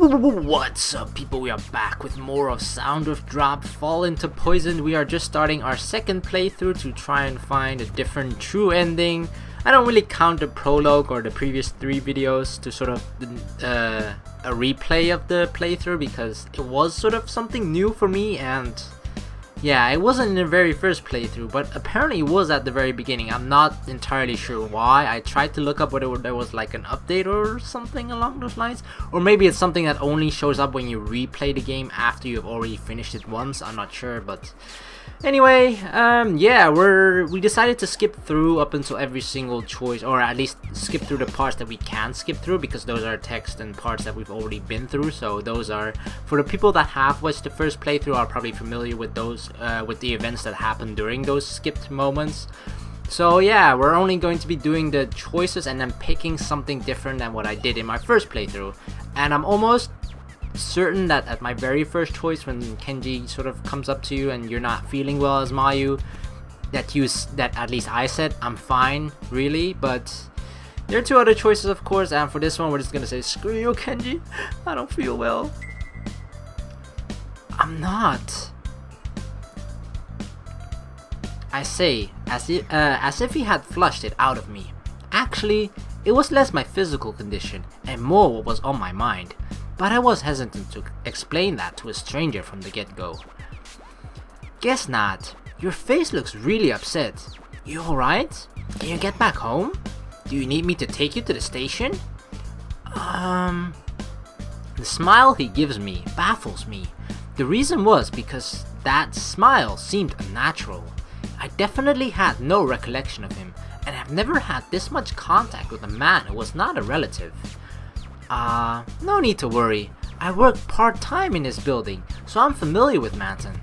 What's up, people? We are back with more of Sound of Drop Fall into Poison. We are just starting our second playthrough to try and find a different true ending. I don't really count the prologue or the previous 3 videos to sort of a replay of the playthrough because it was sort of something new for me, and yeah, it wasn't in the very first playthrough, but apparently it was at the very beginning. I'm not entirely sure why. I tried to look up whether there was like an update or something along those lines, or maybe it's something that only shows up when you replay the game after you've already finished it once. I'm not sure, but anyway, yeah, we decided to skip through up until every single choice, or at least skip through the parts that we can skip through, because those are text and parts that we've already been through. So those are, for the people that have watched the first playthrough, are probably familiar with those, with the events that happened during those skipped moments. So yeah, we're only going to be doing the choices and then picking something different than what I did in my first playthrough. And I'm almost certain that at my very first choice, when Kenji sort of comes up to you and you're not feeling well as Mayu, that at least I said I'm fine, really. But there are 2 other choices, of course, and for this one we're just gonna say, screw you, Kenji, I don't feel well. I'm not. I say, as if he had flushed it out of me. Actually, it was less my physical condition and more what was on my mind. But I was hesitant to explain that to a stranger from the get-go. Guess not. Your face looks really upset. You alright? Can you get back home? Do you need me to take you to the station? The smile he gives me baffles me. The reason was because that smile seemed unnatural. I definitely had no recollection of him, and I've never had this much contact with a man who was not a relative. No need to worry. I work part-time in this building, so I'm familiar with Manten.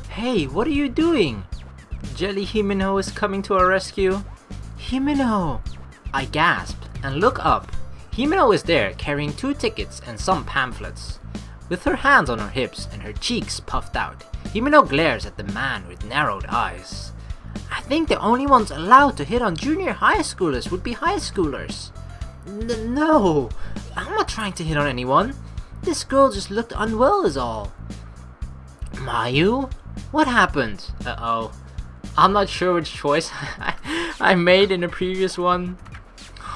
Hey, what are you doing? Jelly Himeno is coming to our rescue. Himeno! I gasped and look up. Himeno is there carrying 2 tickets and some pamphlets. With her hands on her hips and her cheeks puffed out, Himeno glares at the man with narrowed eyes. I think the only ones allowed to hit on junior high schoolers would be high schoolers. No, I'm not trying to hit on anyone. This girl just looked unwell is all. Mayu? What happened? Uh-oh. I'm not sure which choice I made in the previous one.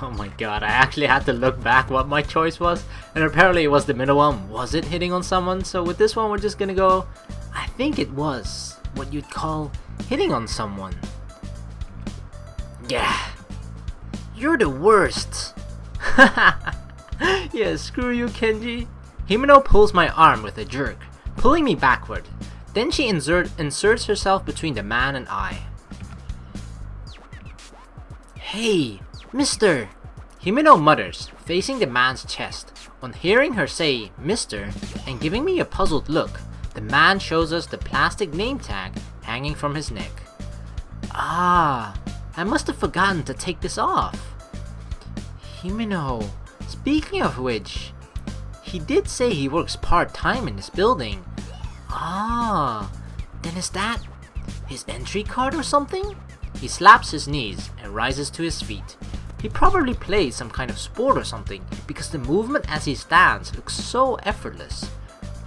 Oh my god, I actually had to look back what my choice was, and apparently it was the middle one. Was it hitting on someone? So with this one we're just gonna go, I think it was what you'd call hitting on someone. Yeah. You're the worst. Yeah, screw you, Kenji. Himeno pulls my arm with a jerk, pulling me backward. Then she inserts herself between the man and I. Hey, mister! Himeno mutters, facing the man's chest. On hearing her say mister and giving me a puzzled look, the man shows us the plastic name tag hanging from his neck. Ah, I must have forgotten to take this off. Himeno, speaking of which, he did say he works part-time in this building. Ah, then is that his entry card or something? He slaps his knees and rises to his feet. He probably plays some kind of sport or something, because the movement as he stands looks so effortless.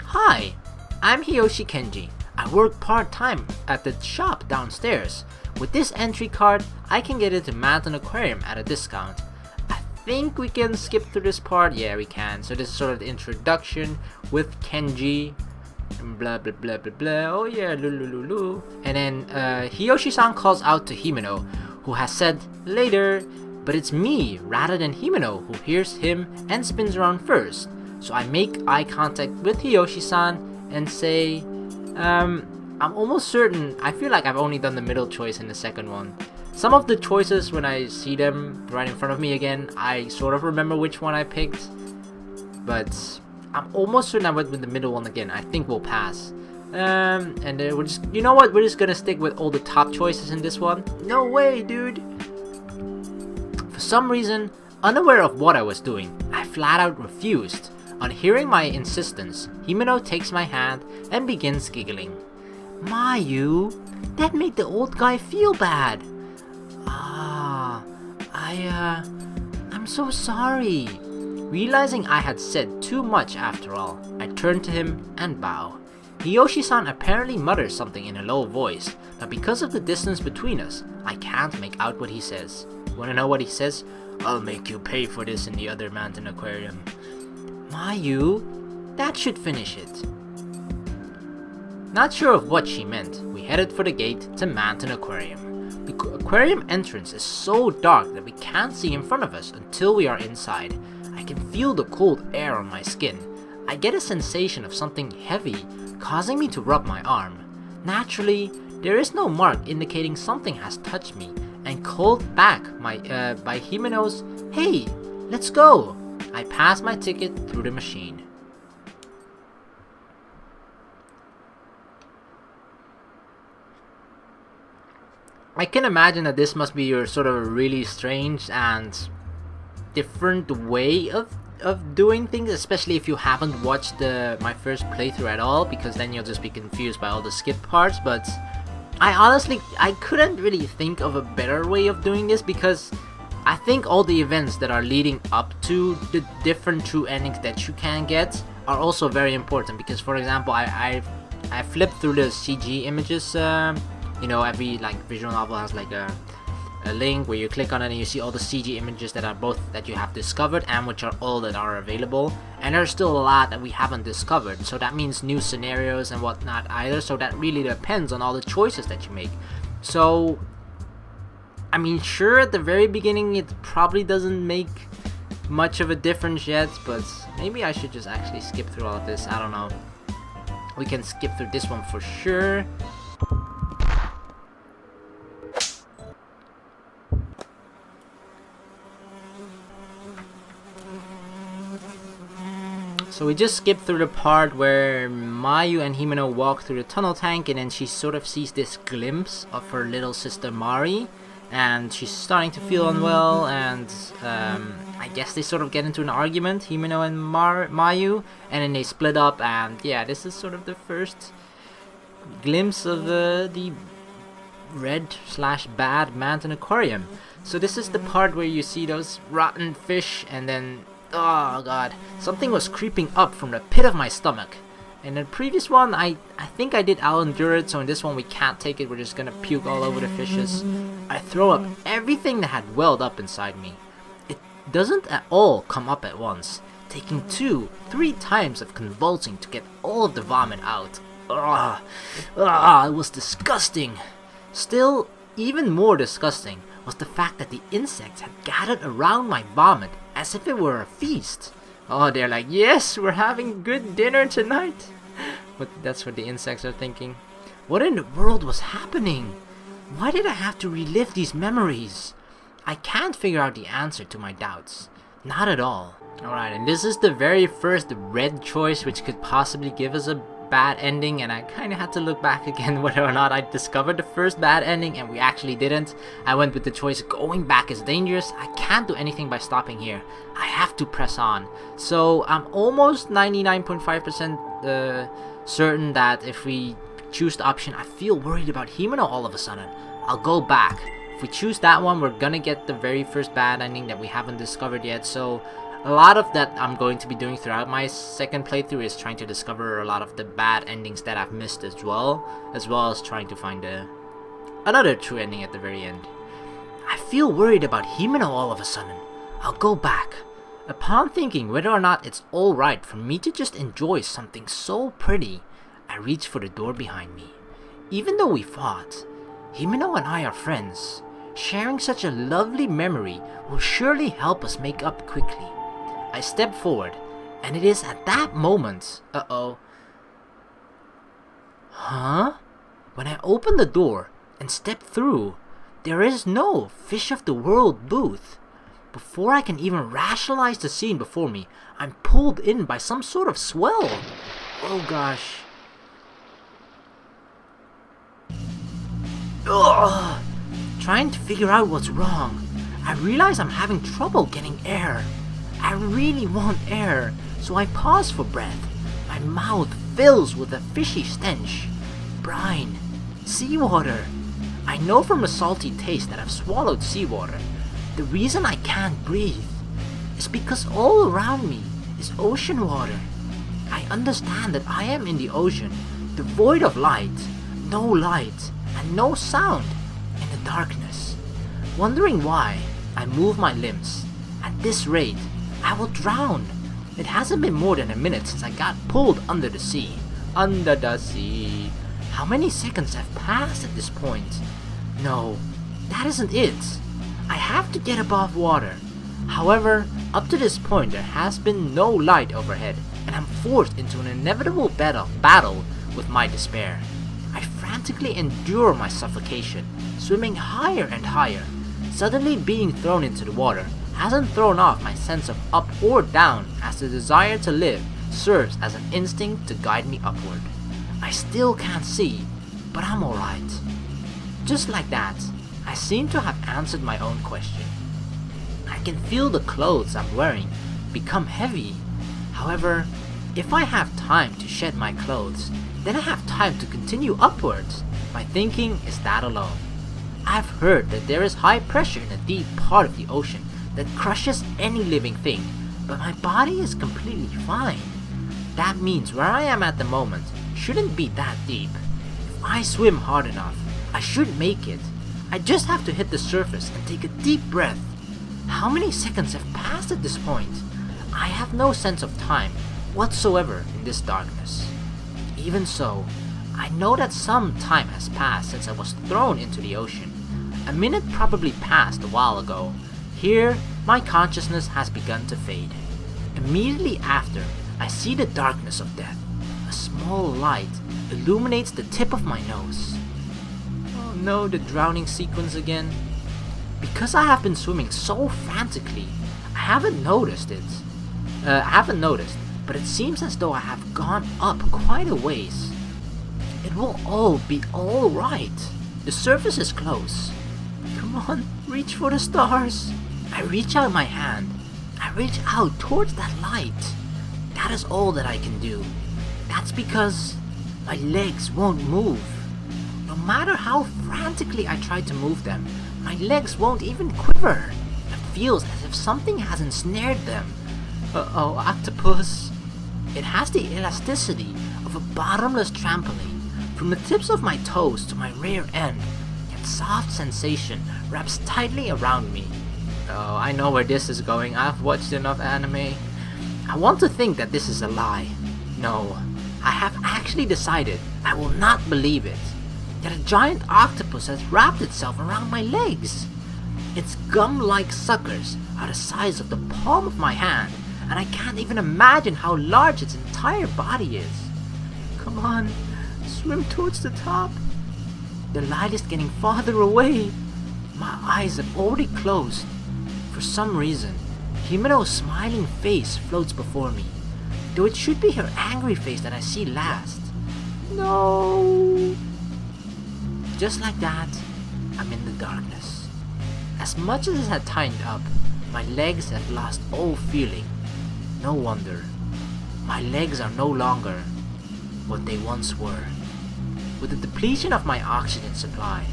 Hi, I'm Hiyoshi Kenji. I work part-time at the shop downstairs. With this entry card, I can get into Manten Aquarium at a discount. I think we can skip through this part. Yeah, we can. So this is sort of the introduction with Kenji. Blah blah blah blah blah. Oh yeah, lulululu. And then Hiyoshi-san calls out to Himeno, who has said later, but it's me rather than Himeno who hears him and spins around first. So I make eye contact with Hiyoshi-san and say, I'm almost certain, I feel like I've only done the middle choice in the second one. Some of the choices, when I see them right in front of me again, I sort of remember which one I picked. But I'm almost certain I went with the middle one again. I think we'll pass. And we're just, you know what? We're just gonna stick with all the top choices in this one. No way, dude. For some reason, unaware of what I was doing, I flat out refused. On hearing my insistence, Himeno takes my hand and begins giggling. Mayu, that made the old guy feel bad. I'm so sorry. Realizing I had said too much after all, I turn to him and bow. Hiyoshi-san apparently mutters something in a low voice, but because of the distance between us, I can't make out what he says. Wanna know what he says? "I'll make you pay for this in the other Manten Aquarium." Mayu, that should finish it. Not sure of what she meant, we headed for the gate to Manten Aquarium. The aquarium entrance is so dark that we can't see in front of us until we are inside. I can feel the cold air on my skin. I get a sensation of something heavy, causing me to rub my arm. Naturally, there is no mark indicating something has touched me, and called back by Himeno's, "Hey, let's go!" I pass my ticket through the machine. I can imagine that this must be your sort of really strange and different way of doing things, especially if you haven't watched my first playthrough at all, because then you'll just be confused by all the skip parts. But I couldn't really think of a better way of doing this, because I think all the events that are leading up to the different true endings that you can get are also very important. Because, for example, I flipped through the CG images. You know, every like visual novel has like a link where you click on it and you see all the CG images that are both that you have discovered and which are all that are available. And there's still a lot that we haven't discovered, so that means new scenarios and whatnot either. So that really depends on all the choices that you make. So I mean, sure, at the very beginning it probably doesn't make much of a difference yet, but maybe I should just actually skip through all of this. I don't know. We can skip through this one for sure. So we just skipped through the part where Mayu and Himeno walk through the tunnel tank, and then she sort of sees this glimpse of her little sister Mari, and she's starting to feel unwell, and I guess they sort of get into an argument, Himeno and Mayu, and then they split up. And yeah, this is sort of the first glimpse of the red/bad Manten Aquarium. So this is the part where you see those rotten fish, and then oh god, something was creeping up from the pit of my stomach. In the previous one, I think I did I'll endure it, so in this one we can't take it, we're just gonna puke all over the fishes. I throw up everything that had welled up inside me. It doesn't at all come up at once, taking 2-3 times of convulsing to get all of the vomit out. It was disgusting. Still, even more disgusting was the fact that the insects had gathered around my vomit as if it were a feast. Oh, they're like, yes, we're having good dinner tonight. But that's what the insects are thinking. What in the world was happening? Why did I have to relive these memories? I can't figure out the answer to my doubts. Not at all. Alright, and this is the very first red choice which could possibly give us a bad ending, and I kind of had to look back again whether or not I discovered the first bad ending, and we actually didn't. I went with the choice going back is dangerous. I can't do anything by stopping here. I have to press on. So I'm almost 99.5% certain that if we choose the option I feel worried about Himeno all of a sudden, I'll go back. If we choose that one, we're gonna get the very first bad ending that we haven't discovered yet. So a lot of that I'm going to be doing throughout my second playthrough is trying to discover a lot of the bad endings that I've missed as well as trying to find another true ending at the very end. I feel worried about Himeno all of a sudden. I'll go back. Upon thinking whether or not it's alright for me to just enjoy something so pretty, I reach for the door behind me. Even though we fought, Himeno and I are friends. Sharing such a lovely memory will surely help us make up quickly. I step forward, and it is at that moment, when I open the door and step through, there is no Fish of the World booth. Before I can even rationalize the scene before me, I'm pulled in by some sort of swell. Oh gosh. Ugh. Trying to figure out what's wrong, I realize I'm having trouble getting air. I really want air, so I pause for breath. My mouth fills with a fishy stench. Brine. Seawater. I know from the salty taste that I've swallowed seawater. The reason I can't breathe. is because all around me is ocean water. I understand that I am in the ocean, devoid of light, and no sound, in the darkness. Wondering why, I move my limbs. At this rate, I will drown. It hasn't been more than a minute since I got pulled under the sea. Under the sea. How many seconds have passed at this point? No, that isn't it. I have to get above water. However, up to this point there has been no light overhead, and I'm forced into an inevitable battle with my despair. I frantically endure my suffocation, swimming higher and higher. Suddenly being thrown into the water hasn't thrown off my sense of up or down, as the desire to live serves as an instinct to guide me upward. I still can't see, but I'm alright. Just like that, I seem to have answered my own question. I can feel the clothes I'm wearing become heavy. However, if I have time to shed my clothes, then I have time to continue upwards. My thinking is that alone. I've heard that there is high pressure in a deep part of the ocean that crushes any living thing, but my body is completely fine. That means where I am at the moment shouldn't be that deep. If I swim hard enough, I should make it. I just have to hit the surface and take a deep breath. How many seconds have passed at this point? I have no sense of time whatsoever in this darkness. Even so, I know that some time has passed since I was thrown into the ocean. A minute probably passed a while ago. Here, my consciousness has begun to fade. Immediately after, I see the darkness of death. A small light illuminates the tip of my nose. Oh no, the drowning sequence again. Because I have been swimming so frantically, I haven't noticed, but it seems as though I have gone up quite a ways. It will all be alright. The surface is close. Come on, reach for the stars. I reach out my hand. I reach out towards that light. That is all that I can do. That's because my legs won't move. No matter how frantically I try to move them, my legs won't even quiver. It feels as if something has ensnared them. Uh-oh, octopus. It has the elasticity of a bottomless trampoline. From the tips of my toes to my rear end, that soft sensation wraps tightly around me. Oh, I know where this is going. I've watched enough anime. I want to think that this is a lie. No, I have actually decided I will not believe it. That a giant octopus has wrapped itself around my legs. Its gum-like suckers are the size of the palm of my hand, and I can't even imagine how large its entire body is. Come on, swim towards the top. The light is getting farther away. My eyes have already closed. For some reason, Himeno's smiling face floats before me, though it should be her angry face that I see last. No! Just like that, I'm in the darkness. As much as it had tightened up, my legs have lost all feeling. No wonder. My legs are no longer what they once were. With the depletion of my oxygen supply,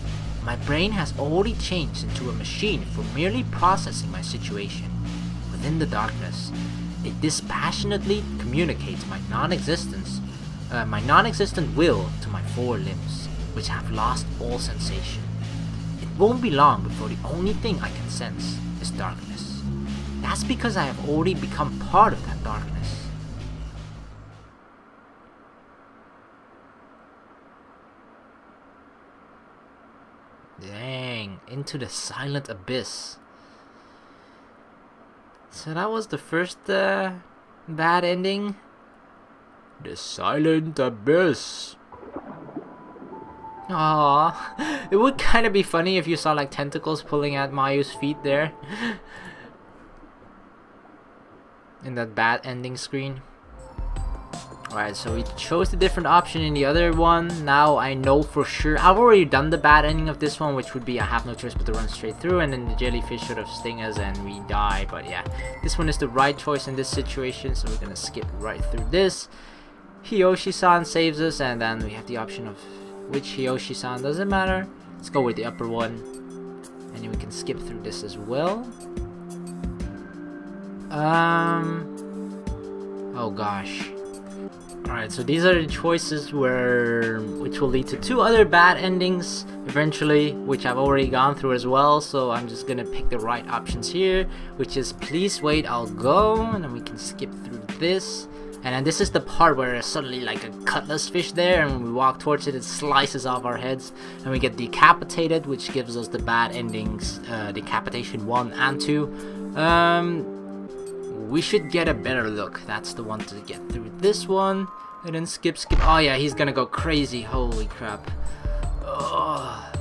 my brain has already changed into a machine for merely processing my situation. Within the darkness, it dispassionately communicates my non-existent will to my four limbs, which have lost all sensation. It won't be long before the only thing I can sense is darkness. That's because I have already become part of that darkness. Dang, into the silent abyss. So that was the first bad ending. The silent abyss. Aww, it would kind of be funny if you saw like tentacles pulling at Mayu's feet there. In that bad ending screen. Alright, so we chose the different option in the other one. Now I know for sure. I've already done the bad ending of this one, which would be I have no choice but to run straight through, and then the jellyfish sort of sting us and we die. But yeah, this one is the right choice in this situation, so we're gonna skip right through this. Hiyoshi-san saves us, and then we have the option of which Hiyoshi-san, doesn't matter. Let's go with the upper one, and then we can skip through this as well. Oh gosh. Alright, so these are the choices which will lead to 2 other bad endings eventually, which I've already gone through as well, so I'm just gonna pick the right options here, which is please wait, I'll go, and then we can skip through this. And then this is the part where there's suddenly like a cutlass fish there, and when we walk towards it, it slices off our heads, and we get decapitated, which gives us the bad endings, decapitation 1 and 2. We should get a better look. That's the one to get through this one. And then skip. Oh yeah, he's gonna go crazy. Holy crap. Oh.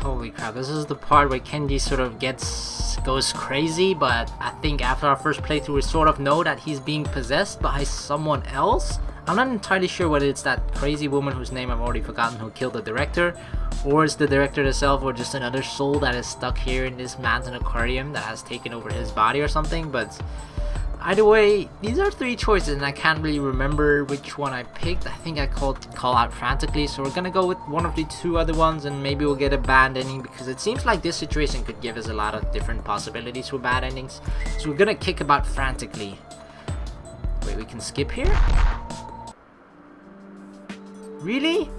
Holy crap. This is the part where Kenji sort of goes crazy, but I think after our first playthrough we sort of know that he's being possessed by someone else. I'm not entirely sure whether it's that crazy woman whose name I've already forgotten who killed the director, or it's the director herself, or just another soul that is stuck here in this Manten Aquarium that has taken over his body or something. But either way, these are 3 choices and I can't really remember which one I picked. I think I call out frantically, so we're gonna go with one of the 2 other ones, and maybe we'll get a bad ending, because it seems like this situation could give us a lot of different possibilities for bad endings. So we're gonna kick about frantically. Wait, we can skip here? Really?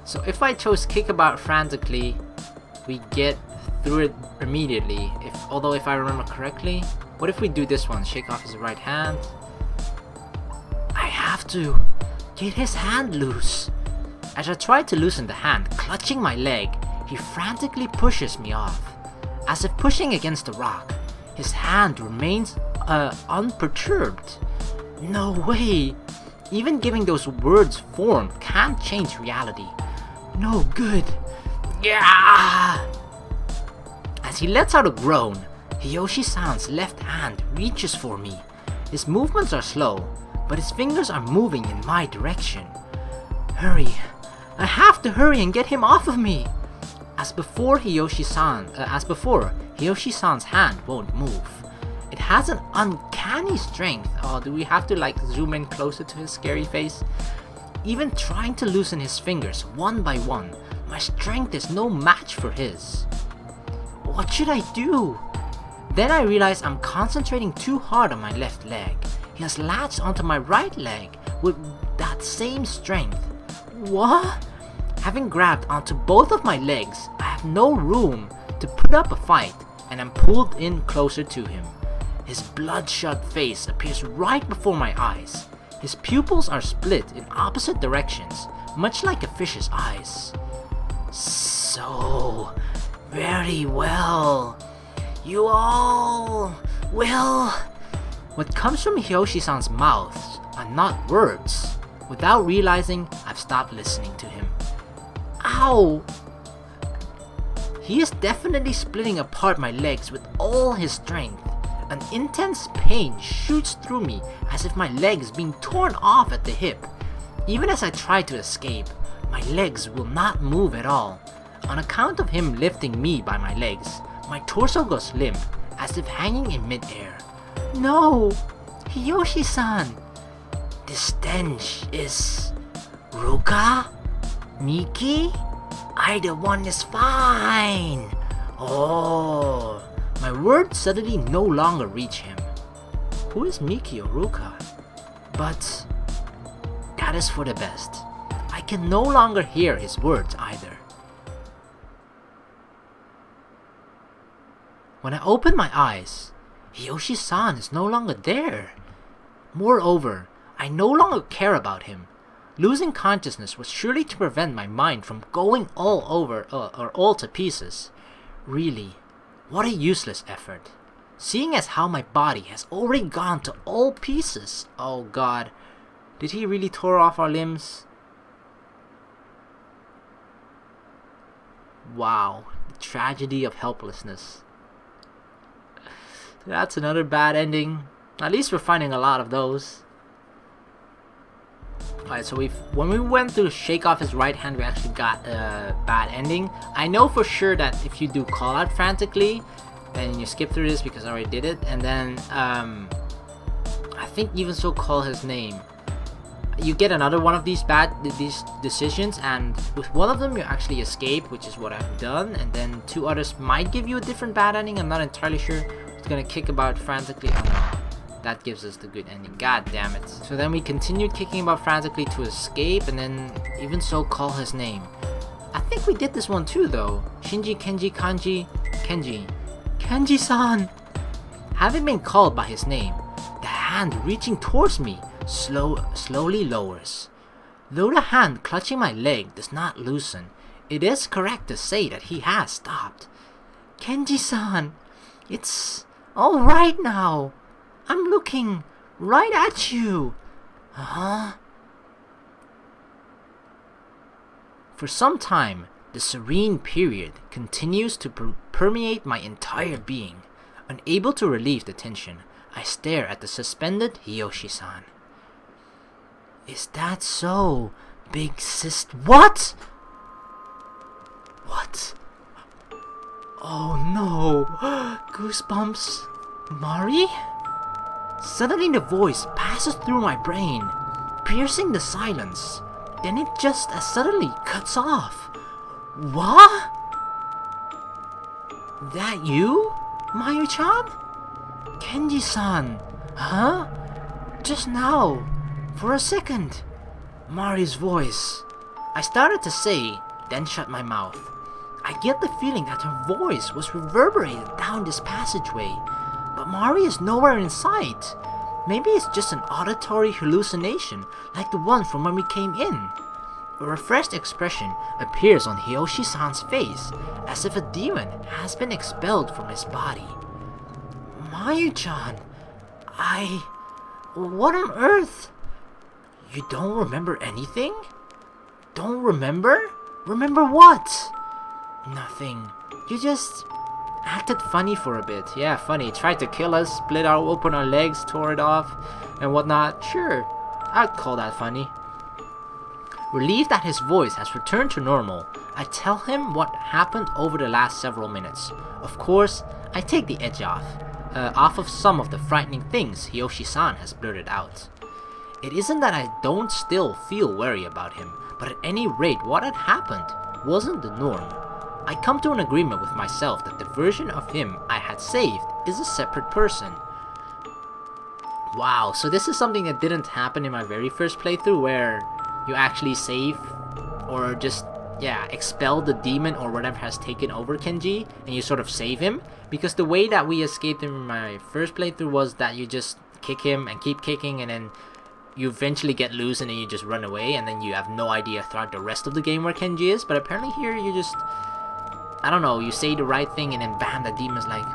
So if I chose kick about frantically, we get through it immediately. Although if I remember correctly, what if we do this one? Shake off his right hand. I have to get his hand loose. As I try to loosen the hand, clutching my leg, he frantically pushes me off, as if pushing against a rock. His hand remains unperturbed. No way! Even giving those words form can't change reality. No good. Yeah! As he lets out a groan, Hiyoshi-san's left hand reaches for me. His movements are slow, but his fingers are moving in my direction. Hurry! I have to hurry and get him off of me! As before, Hiyoshi-san's hand won't move. It has an uncanny strength. Oh, do we have to like zoom in closer to his scary face? Even trying to loosen his fingers one by one, my strength is no match for his. What should I do? Then I realize I'm concentrating too hard on my left leg. He has latched onto my right leg with that same strength. What? Having grabbed onto both of my legs, I have no room to put up a fight, and I'm pulled in closer to him. His bloodshot face appears right before my eyes. His pupils are split in opposite directions, much like a fish's eyes. So, very well. You all will. What comes from Hiyoshi-san's mouth are not words. Without realizing, I've stopped listening to him. Ow! He is definitely splitting apart my legs with all his strength. An intense pain shoots through me as if my legs being torn off at the hip. Even as I try to escape, my legs will not move at all. On account of him lifting me by my legs, my torso goes limp, as if hanging in midair. No! Hiyoshi-san! The stench is... Ruka? Miki? Either one is fine! Oh... My words suddenly no longer reach him. Who is Miki or Ruka? But that is for the best. I can no longer hear his words either. When I open my eyes, Hiyoshi-san is no longer there. Moreover, I no longer care about him. Losing consciousness was surely to prevent my mind from going all to pieces. Really. What a useless effort. Seeing as how my body has already gone to all pieces. Oh god. Did he really tear off our limbs? Wow. The tragedy of helplessness. That's another bad ending. At least we're finding a lot of those. Alright, so when we went to shake off his right hand, we actually got a bad ending. I know for sure that if you do call out frantically, then you skip through this because I already did it, and then I think even so call his name, you get another one of these decisions, and with one of them you actually escape, which is what I've done, and then 2 others might give you a different bad ending. I'm not entirely sure. He's gonna kick about frantically. Oh no. That gives us the good ending. God damn it. So then we continued kicking about frantically to escape, and then even so call his name. I think we did this one too though. Shinji, Kenji, Kanji, Kenji. Kenji-san! Having been called by his name, the hand reaching towards me slowly lowers. Though the hand clutching my leg does not loosen, it is correct to say that he has stopped. Kenji-san, it's alright now. I'm looking right at you. Huh? For some time, the serene period continues to permeate my entire being. Unable to relieve the tension, I stare at the suspended Hiyoshi-san. Is that so, big sister? What? What? Oh no! Goosebumps. Mari? Suddenly the voice passes through my brain, piercing the silence. Then it just as suddenly cuts off. What? That you, Mayu-chan? Kenji-san? Huh? Just now. For a second. Mari's voice. I started to say, then shut my mouth. I get the feeling that her voice was reverberated down this passageway, but Mari is nowhere in sight. Maybe it's just an auditory hallucination like the one from when we came in. A refreshed expression appears on Hiyoshi-san's face, as if a demon has been expelled from his body. Mayu-chan, what on earth? You don't remember anything? Don't remember? Remember what? Nothing. You just acted funny for a bit. Yeah, funny. Tried to kill us, split open our legs, tore it off, and whatnot. Sure, I'd call that funny. Relieved that his voice has returned to normal, I tell him what happened over the last several minutes. Of course, I take the edge off of some of the frightening things Hiyoshi-san has blurted out. It isn't that I don't still feel wary about him, but at any rate what had happened wasn't the norm. I come to an agreement with myself that the version of him I had saved is a separate person. Wow, so this is something that didn't happen in my very first playthrough, where you actually save or just expel the demon or whatever has taken over Kenji and you sort of save him, because the way that we escaped him in my first playthrough was that you just kick him and keep kicking, and then you eventually get loose and then you just run away, and then you have no idea throughout the rest of the game where Kenji is. But apparently here you just, I don't know, you say the right thing and then bam, the demon's like,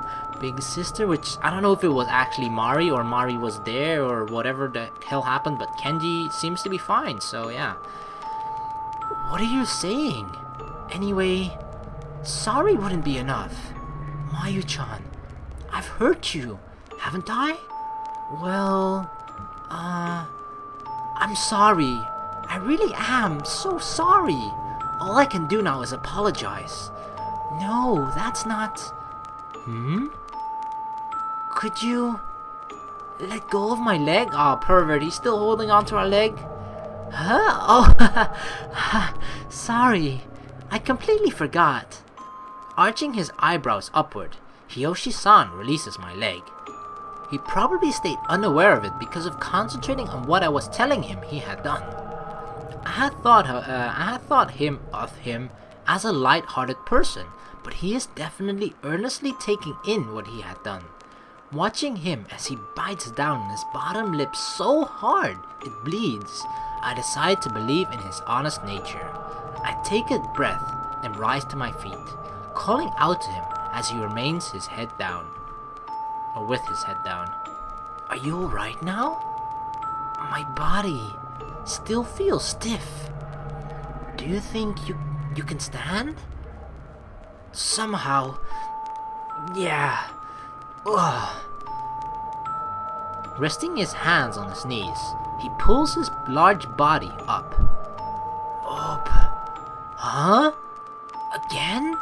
big sister, which I don't know if it was actually Mari or Mari was there or whatever the hell happened, but Kenji seems to be fine, so yeah. What are you saying? Anyway, sorry wouldn't be enough. Mayu-chan, I've hurt you, haven't I? Well, I'm sorry. I really am so sorry. All I can do now is apologize. No, that's not... Could you let go of my leg? Aw, pervert, he's still holding onto our leg? Huh? Oh, sorry. I completely forgot. Arching his eyebrows upward, Hiyoshi-san releases my leg. He probably stayed unaware of it because of concentrating on what I was telling him he had done. I had thought of him as a light-hearted person, but he is definitely earnestly taking in what he had done. Watching him as he bites down on his bottom lip so hard it bleeds, I decide to believe in his honest nature. I take a breath and rise to my feet, calling out to him as he remains his head down. Or with his head down. Are you alright now? My body still feels stiff. Do you think you can stand? Somehow. Yeah. Ugh. Resting his hands on his knees, he pulls his large body up. Up. Huh? Again?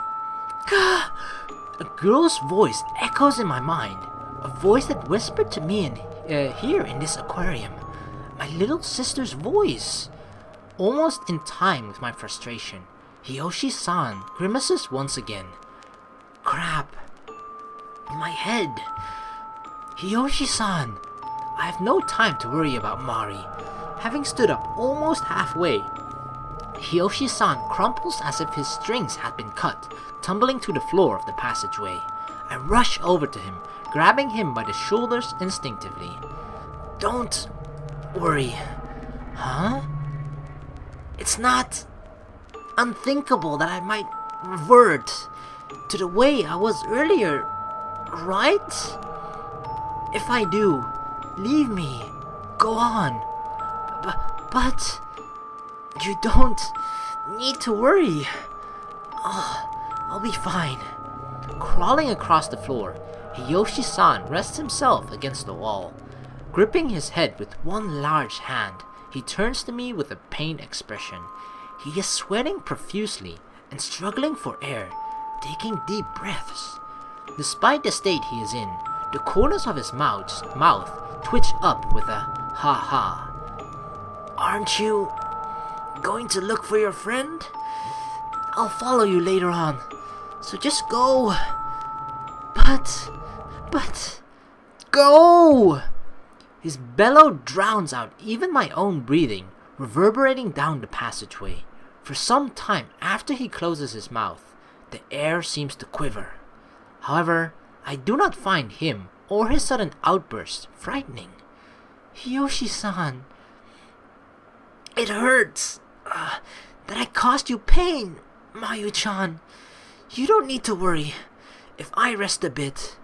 Gah! A girl's voice echoes in my mind. A voice that whispered to me here in this aquarium. My little sister's voice. Almost in time with my frustration, Hiyoshi-san grimaces once again. Crap. my head. Hiyoshi-san, I have no time to worry about Mari. Having stood up almost halfway, Hiyoshi-san crumples as if his strings had been cut, tumbling to the floor of the passageway. I rush over to him, grabbing him by the shoulders instinctively. Don't worry. Huh? It's not unthinkable that I might revert to the way I was earlier, right? If I do, leave me. Go on. But you don't need to worry. I'll be fine. Crawling across the floor, Hiyoshi-san rests himself against the wall. Gripping his head with one large hand, he turns to me with a pained expression. He is sweating profusely and struggling for air, taking deep breaths. Despite the state he is in, the corners of his mouth twitch up with a ha-ha. Aren't you going to look for your friend? I'll follow you later on, so just go. But, go! His bellow drowns out even my own breathing, reverberating down the passageway. For some time after he closes his mouth, the air seems to quiver. However, I do not find him or his sudden outburst frightening. Hiyoshi-san, it hurts that I caused you pain, Mayu-chan. You don't need to worry. If I rest a bit,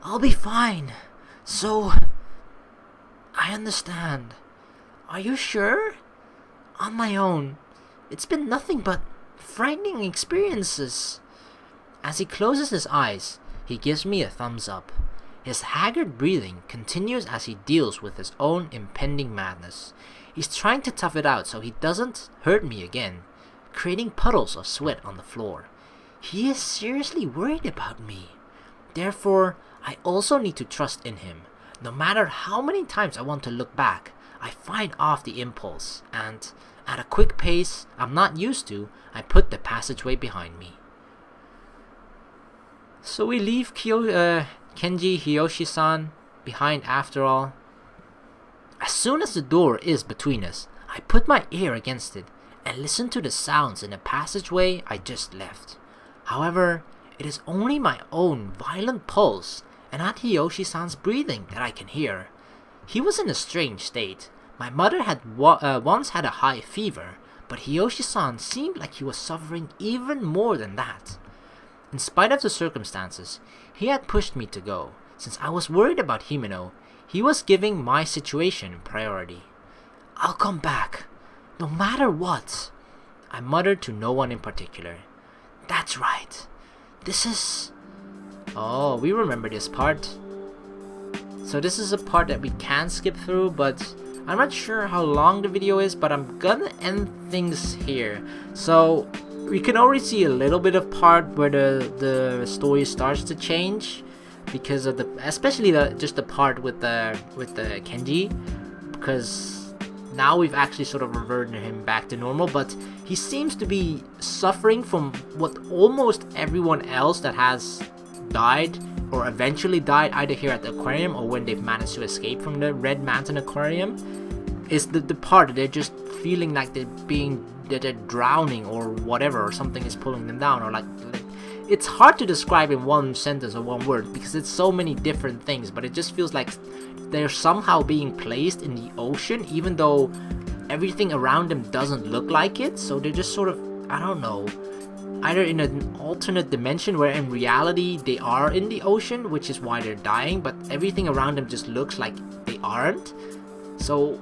I'll be fine. So, I understand. Are you sure? On my own, it's been nothing but frightening experiences. As he closes his eyes, he gives me a thumbs up. His haggard breathing continues as he deals with his own impending madness. He's trying to tough it out so he doesn't hurt me again, creating puddles of sweat on the floor. He is seriously worried about me. Therefore, I also need to trust in him. No matter how many times I want to look back, I fight off the impulse, and at a quick pace I'm not used to, I put the passageway behind me. So we leave Kenji Hiyoshi-san behind after all. As soon as the door is between us, I put my ear against it and listen to the sounds in the passageway I just left. However, it is only my own violent pulse and not Hiyoshi-san's breathing that I can hear. He was in a strange state. My mother had once had a high fever, but Hiyoshi-san seemed like he was suffering even more than that. In spite of the circumstances, he had pushed me to go. Since I was worried about Himeno, he was giving my situation priority. I'll come back, no matter what, I muttered to no one in particular. That's right. This is... Oh, we remember this part. So this is a part that we can skip through, but I'm not sure how long the video is, but I'm gonna end things here. So we can already see a little bit of part where the story starts to change because of especially just the part with the Kenji, because now we've actually sort of reverted him back to normal, but he seems to be suffering from what almost everyone else that has died or eventually died either here at the aquarium or when they've managed to escape from the Red Manten Aquarium, is the part that they're just feeling like they're drowning or whatever, or something is pulling them down, or like it's hard to describe in one sentence or one word because it's so many different things, but it just feels like they're somehow being placed in the ocean even though everything around them doesn't look like it. So they're just sort of, I don't know, either in an alternate dimension where in reality they are in the ocean, which is why they're dying, but everything around them just looks like they aren't. So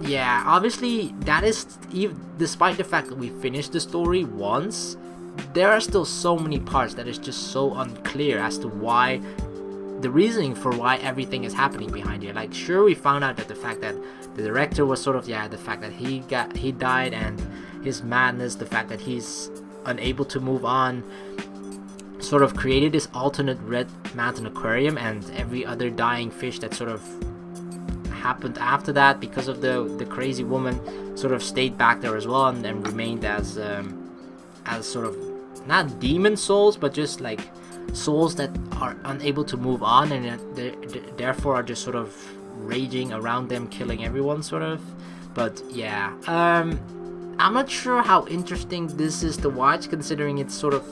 yeah, obviously that is, despite the fact that we finished the story once, there are still so many parts that is just so unclear as to why, the reasoning for why everything is happening behind here. Like, sure, we found out that the fact that the director was sort of, the fact that he died and his madness, the fact that he's unable to move on, sort of created this alternate Red Manten Aquarium, and every other dying fish that sort of happened after that because of the crazy woman sort of stayed back there as well and remained as sort of not demon souls, but just like souls that are unable to move on, and therefore are just sort of raging around them, killing everyone, sort of. But yeah, I'm not sure how interesting this is to watch, considering it's sort of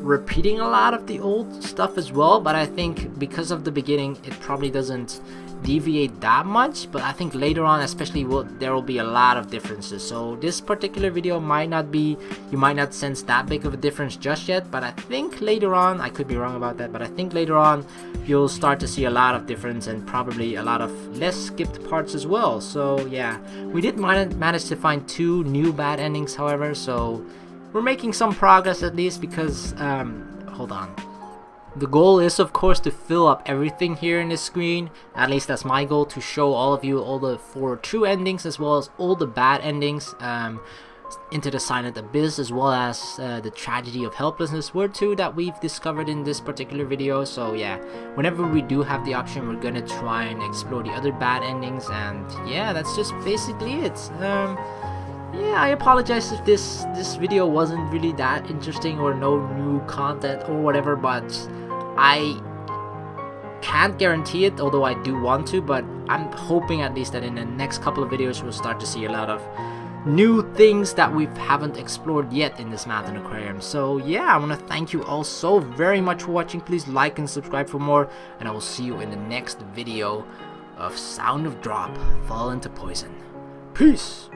repeating a lot of the old stuff as well. But I think because of the beginning, it probably doesn't deviate that much. But I think later on, especially, there will be a lot of differences. So this particular video might not be, you might not sense that big of a difference just yet, but I think later on, I could be wrong about that, but I think later on you'll start to see a lot of difference, and probably a lot of less skipped parts as well. So yeah, we did manage to find 2 new bad endings, however, so we're making some progress at least, because hold on. The goal is, of course, to fill up everything here in this screen. At least that's my goal, to show all of you all the 4 true endings as well as all the bad endings. Into the Silent Abyss, as well as the Tragedy of Helplessness were 2 that we've discovered in this particular video. So yeah, whenever we do have the option, we're gonna try and explore the other bad endings. And yeah, that's just basically it. Yeah, I apologize if this video wasn't really that interesting or no new content or whatever, but I can't guarantee it, although I do want to. But I'm hoping at least that in the next couple of videos we'll start to see a lot of new things that we haven't explored yet in this Manten Aquarium. So yeah, I want to thank you all so very much for watching. Please like and subscribe for more, and I will see you in the next video of Sound of Drop Fall into Poison. Peace!